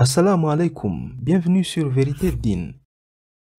Assalamu alaikum, bienvenue sur Vérité Din.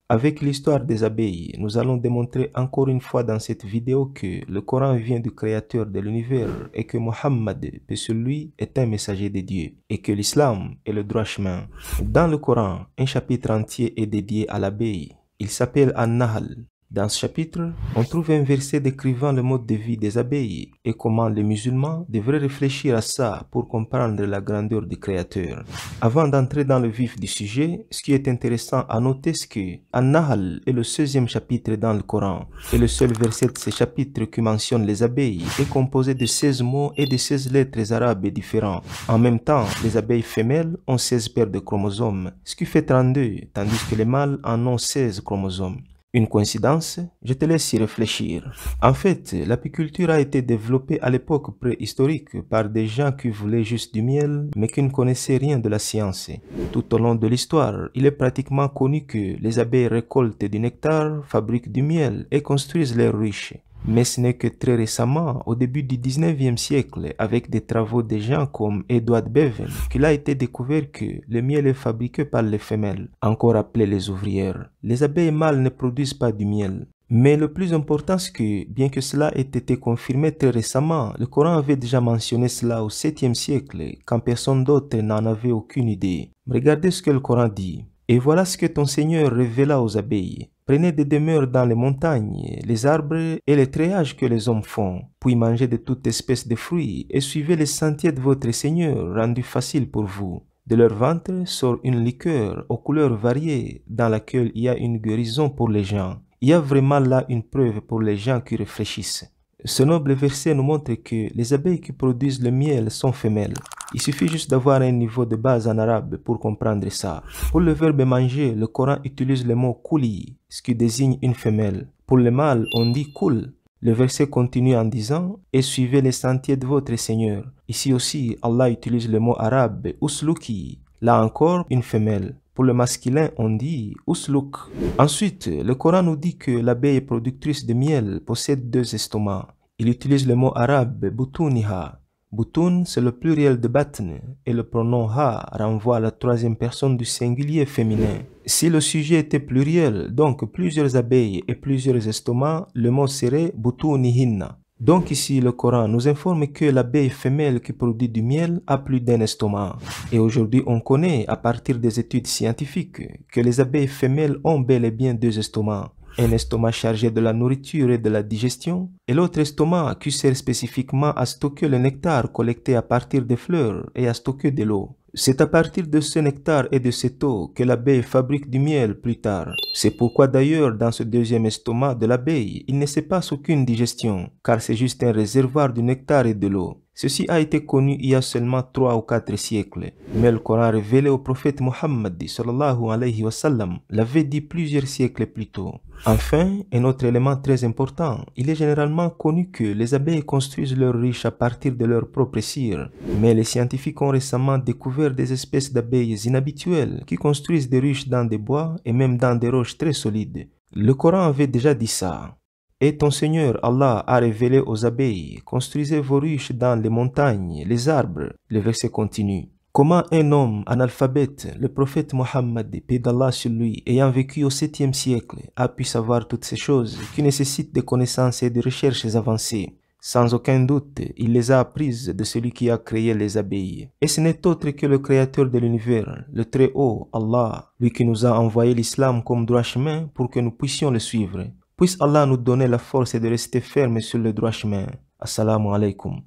Avec l'histoire des abeilles, nous allons démontrer encore une fois dans cette vidéo que le Coran vient du Créateur de l'univers et que Mohammed, paix sur lui, est un messager de Dieu et que l'islam est le droit chemin. Dans le Coran, un chapitre entier est dédié à l'abeille. Il s'appelle An-Nahl. Dans ce chapitre, on trouve un verset décrivant le mode de vie des abeilles et comment les musulmans devraient réfléchir à ça pour comprendre la grandeur du Créateur. Avant d'entrer dans le vif du sujet, ce qui est intéressant à noter, c'est que An-Nahl est le 16e chapitre dans le Coran et le seul verset de ce chapitre qui mentionne les abeilles est composé de 16 mots et de 16 lettres arabes différents. En même temps, les abeilles femelles ont 16 paires de chromosomes, ce qui fait 32, tandis que les mâles en ont 16 chromosomes. Une coïncidence? Je te laisse y réfléchir. En fait, l'apiculture a été développée à l'époque préhistorique par des gens qui voulaient juste du miel, mais qui ne connaissaient rien de la science. Tout au long de l'histoire, il est pratiquement connu que les abeilles récoltent du nectar, fabriquent du miel et construisent leurs ruches. Mais ce n'est que très récemment, au début du 19e siècle, avec des travaux de gens comme Edward Bevan, qu'il a été découvert que le miel est fabriqué par les femelles, encore appelées les ouvrières. Les abeilles mâles ne produisent pas du miel. Mais le plus important, c'est que, bien que cela ait été confirmé très récemment, le Coran avait déjà mentionné cela au 7e siècle, quand personne d'autre n'en avait aucune idée. Regardez ce que le Coran dit. Et voilà ce que ton Seigneur révéla aux abeilles. Prenez des demeures dans les montagnes, les arbres et les treillages que les hommes font, puis mangez de toute espèce de fruits et suivez les sentiers de votre Seigneur, rendus faciles pour vous. De leur ventre sort une liqueur aux couleurs variées, dans laquelle il y a une guérison pour les gens. Il y a vraiment là une preuve pour les gens qui réfléchissent. Ce noble verset nous montre que les abeilles qui produisent le miel sont femelles. Il suffit juste d'avoir un niveau de base en arabe pour comprendre ça. Pour le verbe manger, le Coran utilise le mot kuli, ce qui désigne une femelle. Pour le mâle, on dit kul. Le verset continue en disant « Et suivez les sentiers de votre Seigneur ». Ici aussi, Allah utilise le mot arabe « usluki ». Là encore, une femelle. Pour le masculin, on dit « usluk ». Ensuite, le Coran nous dit que l'abeille productrice de miel possède 2 estomacs. Il utilise le mot arabe « butuniha ». Butun, c'est le pluriel de batn, et le pronom ha renvoie à la 3e personne du singulier féminin. Si le sujet était pluriel, donc plusieurs abeilles et plusieurs estomacs, le mot serait butunihinna. Donc ici, le Coran nous informe que l'abeille femelle qui produit du miel a plus d'un estomac. Et aujourd'hui, on connaît, à partir des études scientifiques, que les abeilles femelles ont bel et bien 2 estomacs. Un estomac chargé de la nourriture et de la digestion, et l'autre estomac qui sert spécifiquement à stocker le nectar collecté à partir des fleurs et à stocker de l'eau. C'est à partir de ce nectar et de cette eau que l'abeille fabrique du miel plus tard. C'est pourquoi d'ailleurs dans ce 2e estomac de l'abeille, il ne se passe aucune digestion, car c'est juste un réservoir de nectar et de l'eau. Ceci a été connu il y a seulement 3 ou 4 siècles, mais le Coran révélé au prophète Mohammed sallallahu alayhi wa sallam l'avait dit plusieurs siècles plus tôt. Enfin, un autre élément très important, il est généralement connu que les abeilles construisent leurs ruches à partir de leur propre cire, mais les scientifiques ont récemment découvert des espèces d'abeilles inhabituelles qui construisent des ruches dans des bois et même dans des roches très solides. Le Coran avait déjà dit ça. Et ton Seigneur Allah a révélé aux abeilles, construisez vos ruches dans les montagnes, les arbres. Le verset continue. Comment un homme analphabète, le prophète Mohammed, paix d'Allah sur lui, ayant vécu au 7e siècle, a pu savoir toutes ces choses qui nécessitent des connaissances et des recherches avancées? Sans aucun doute, il les a apprises de celui qui a créé les abeilles. Et ce n'est autre que le Créateur de l'univers, le Très-Haut, Allah, lui qui nous a envoyé l'islam comme droit chemin pour que nous puissions le suivre. Puisse Allah nous donner la force de rester fermes sur le droit chemin. Assalamu alaikum.